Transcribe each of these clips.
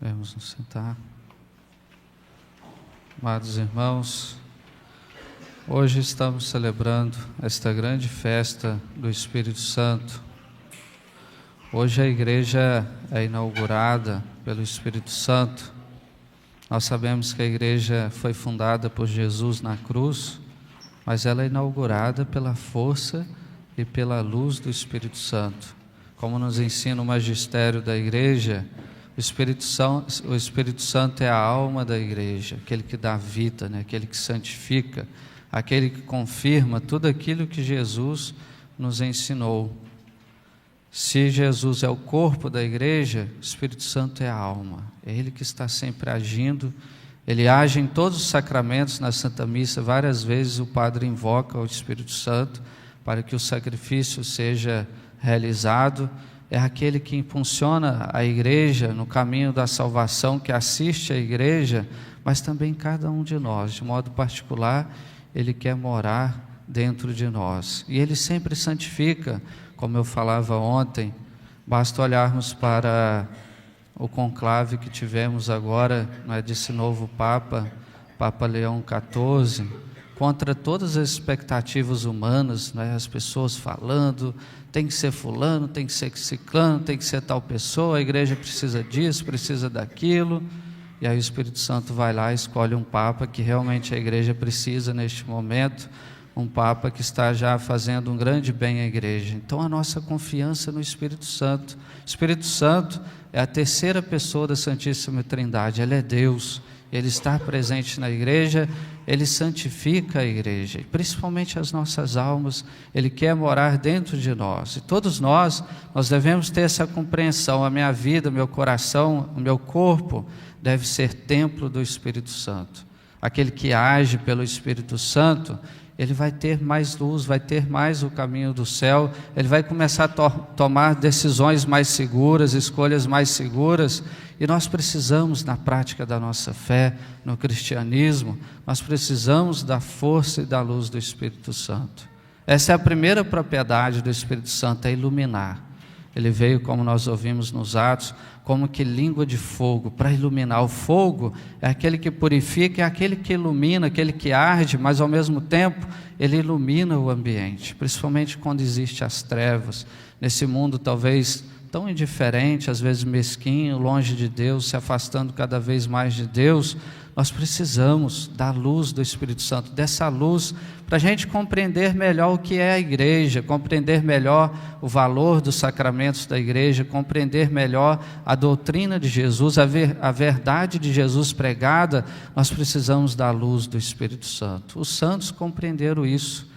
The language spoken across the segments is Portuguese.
Vamos nos sentar. Amados irmãos, hoje estamos celebrando esta grande festa do Espírito Santo. Hoje a igreja é inaugurada pelo Espírito Santo. Nós sabemos que a igreja foi fundada por Jesus na cruz, mas ela é inaugurada pela força e pela luz do Espírito Santo. Como nos ensina o magistério da igreja, o Espírito Santo é a alma da igreja, aquele que dá vida, aquele que santifica, aquele que confirma tudo aquilo que Jesus nos ensinou. Se Jesus é o corpo da igreja, o Espírito Santo é a alma, é Ele que está sempre agindo. Ele age em todos os sacramentos. Na Santa Missa, várias vezes o padre invoca o Espírito Santo para que o sacrifício seja realizado. É aquele que impulsiona a igreja no caminho da salvação, que assiste a igreja, mas também cada um de nós, de modo particular, Ele quer morar dentro de nós. E Ele sempre santifica, como eu falava ontem. Basta olharmos para o conclave que tivemos agora, desse novo Papa Leão XIV, contra todas as expectativas humanas, as pessoas falando, tem que ser fulano, tem que ser ciclano, tem que ser tal pessoa, a igreja precisa disso, precisa daquilo, e aí o Espírito Santo vai lá e escolhe um Papa que realmente a igreja precisa neste momento, um Papa que está já fazendo um grande bem à igreja. Então a nossa confiança no Espírito Santo. O Espírito Santo é a terceira pessoa da Santíssima Trindade, Ele é Deus, Ele está presente na igreja, Ele santifica a igreja, e principalmente as nossas almas. Ele quer morar dentro de nós, e todos nós devemos ter essa compreensão. A minha vida, meu coração, o meu corpo deve ser templo do Espírito Santo. Aquele que age pelo Espírito Santo, ele vai ter mais luz, vai ter mais o caminho do céu, ele vai começar a tomar decisões mais seguras, escolhas mais seguras. E nós precisamos, na prática da nossa fé, no cristianismo, nós precisamos da força e da luz do Espírito Santo. Essa é a primeira propriedade do Espírito Santo, é iluminar. Ele veio, como nós ouvimos nos Atos, como que língua de fogo, para iluminar. O fogo é aquele que purifica, é aquele que ilumina, aquele que arde, mas ao mesmo tempo ele ilumina o ambiente, principalmente quando existem as trevas, nesse mundo talvez tão indiferente, às vezes mesquinho, longe de Deus, se afastando cada vez mais de Deus. Nós precisamos da luz do Espírito Santo, dessa luz, para a gente compreender melhor o que é a igreja, compreender melhor o valor dos sacramentos da igreja, compreender melhor a doutrina de Jesus, a verdade de Jesus pregada. Nós precisamos da luz do Espírito Santo. Os santos compreenderam isso.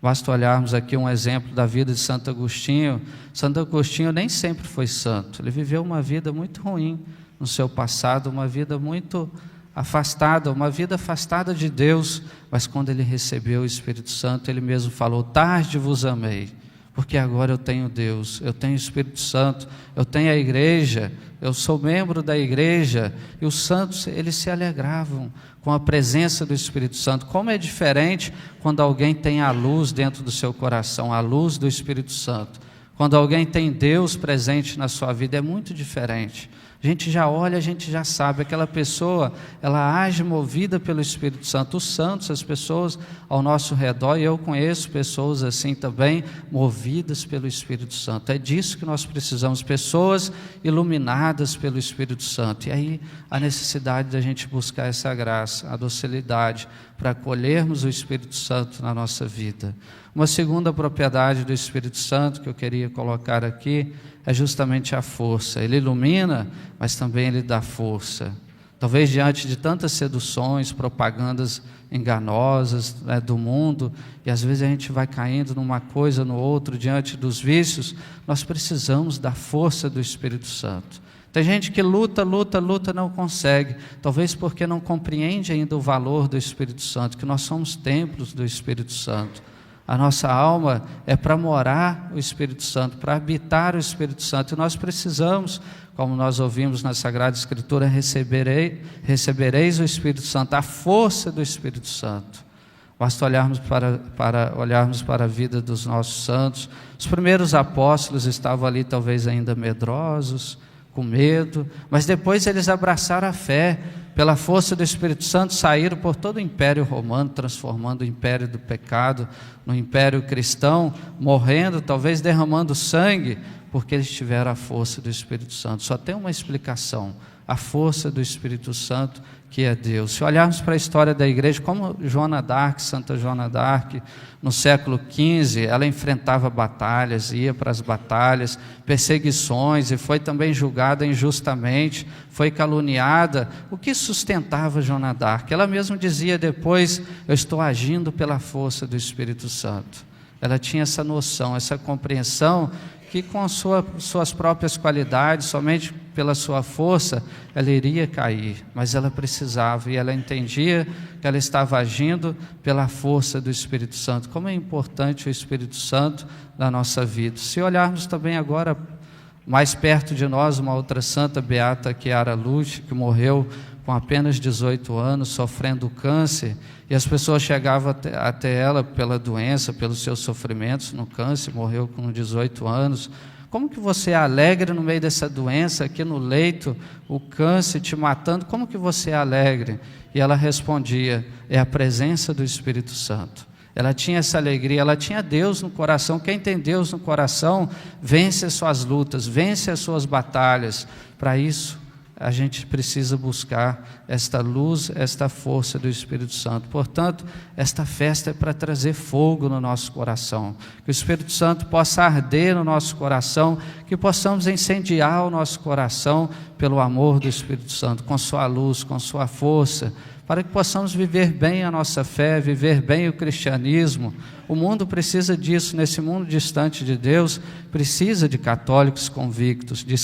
Basta olharmos aqui um exemplo da vida de Santo Agostinho. Santo Agostinho nem sempre foi santo, ele viveu uma vida muito ruim no seu passado, uma vida muito afastada, uma vida afastada de Deus, mas quando ele recebeu o Espírito Santo, ele mesmo falou: tarde vos amei, porque agora eu tenho Deus, eu tenho o Espírito Santo, eu tenho a igreja, eu sou membro da igreja. E os santos, eles se alegravam com a presença do Espírito Santo. Como é diferente quando alguém tem a luz dentro do seu coração, a luz do Espírito Santo. Quando alguém tem Deus presente na sua vida, é muito diferente. A gente já olha, a gente já sabe, aquela pessoa, ela age movida pelo Espírito Santo. Os santos, as pessoas ao nosso redor, e eu conheço pessoas assim também, movidas pelo Espírito Santo. É disso que nós precisamos, pessoas iluminadas pelo Espírito Santo. E aí a necessidade da gente buscar essa graça, a docilidade, para acolhermos o Espírito Santo na nossa vida. Uma segunda propriedade do Espírito Santo que eu queria colocar aqui é justamente a força. Ele ilumina, mas também ele dá força. Talvez diante de tantas seduções, propagandas enganosas do mundo, e às vezes a gente vai caindo numa coisa, no outro, diante dos vícios, nós precisamos da força do Espírito Santo. Tem gente que luta, não consegue, talvez porque não compreende ainda o valor do Espírito Santo, que nós somos templos do Espírito Santo. A nossa alma é para morar o Espírito Santo, para habitar o Espírito Santo, e nós precisamos, como nós ouvimos na Sagrada Escritura, recebereis o Espírito Santo, a força do Espírito Santo. Basta olharmos para a vida dos nossos santos. Os primeiros apóstolos estavam ali talvez ainda medrosos, com medo, mas depois eles abraçaram a fé, pela força do Espírito Santo saíram por todo o Império Romano, transformando o Império do pecado no Império Cristão, morrendo, talvez derramando sangue, porque eles tiveram a força do Espírito Santo. Só tem uma explicação: a força do Espírito Santo, que é Deus. Se olharmos para a história da igreja, como Joana d'Arc, Santa Joana d'Arc, no século XV, ela enfrentava batalhas, ia para as batalhas, perseguições, e foi também julgada injustamente, foi caluniada. O que sustentava Joana d'Arc? Ela mesma dizia depois: eu estou agindo pela força do Espírito Santo. Ela tinha essa noção, essa compreensão, que com suas próprias qualidades, somente pela sua força, ela iria cair, mas ela precisava, e ela entendia que ela estava agindo pela força do Espírito Santo. Como é importante o Espírito Santo na nossa vida. Se olharmos também agora mais perto de nós, uma outra santa, Beata Chiara Luz, que morreu com apenas 18 anos, sofrendo câncer, e as pessoas chegavam até ela pela doença, pelos seus sofrimentos no câncer, morreu com 18 anos. Como que você é alegre no meio dessa doença, aqui no leito, o câncer te matando, como que você é alegre? E ela respondia: é a presença do Espírito Santo. Ela tinha essa alegria, ela tinha Deus no coração. Quem tem Deus no coração, vence as suas lutas, vence as suas batalhas. Para isso, a gente precisa buscar esta luz, esta força do Espírito Santo. Portanto, esta festa é para trazer fogo no nosso coração, que o Espírito Santo possa arder no nosso coração, que possamos incendiar o nosso coração pelo amor do Espírito Santo, com sua luz, com sua força, para que possamos viver bem a nossa fé, viver bem o cristianismo. O mundo precisa disso. Nesse mundo distante de Deus, precisa de católicos convictos, de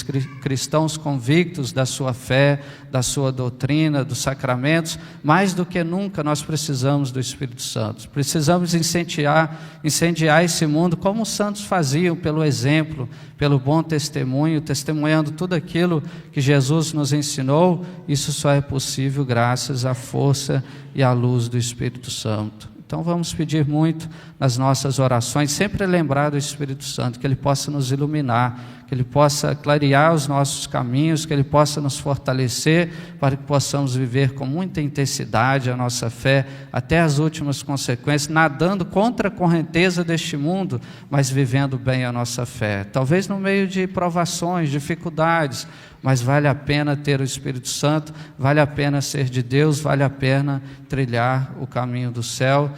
cristãos convictos da sua fé, da sua doutrina, dos sacramentos. Mais do que nunca nós precisamos do Espírito Santo. Precisamos incendiar esse mundo como os santos faziam, pelo exemplo, pelo bom testemunho, testemunhando tudo aquilo que Jesus nos ensinou. Isso só é possível graças à força e à luz do Espírito Santo. Então vamos pedir muito nas nossas orações, sempre lembrar do Espírito Santo, que Ele possa nos iluminar, que Ele possa clarear os nossos caminhos, que Ele possa nos fortalecer, para que possamos viver com muita intensidade a nossa fé, até as últimas consequências, nadando contra a correnteza deste mundo, mas vivendo bem a nossa fé. Talvez no meio de provações, dificuldades, mas vale a pena ter o Espírito Santo, vale a pena ser de Deus, vale a pena trilhar o caminho do céu.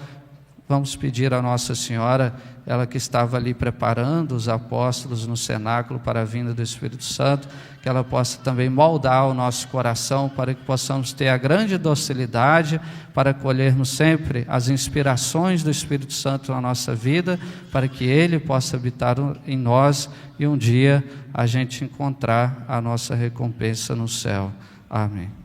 Vamos pedir a Nossa Senhora, ela que estava ali preparando os apóstolos no cenáculo para a vinda do Espírito Santo, que ela possa também moldar o nosso coração, para que possamos ter a grande docilidade, para colhermos sempre as inspirações do Espírito Santo na nossa vida, para que Ele possa habitar em nós e um dia a gente encontrar a nossa recompensa no céu. Amém.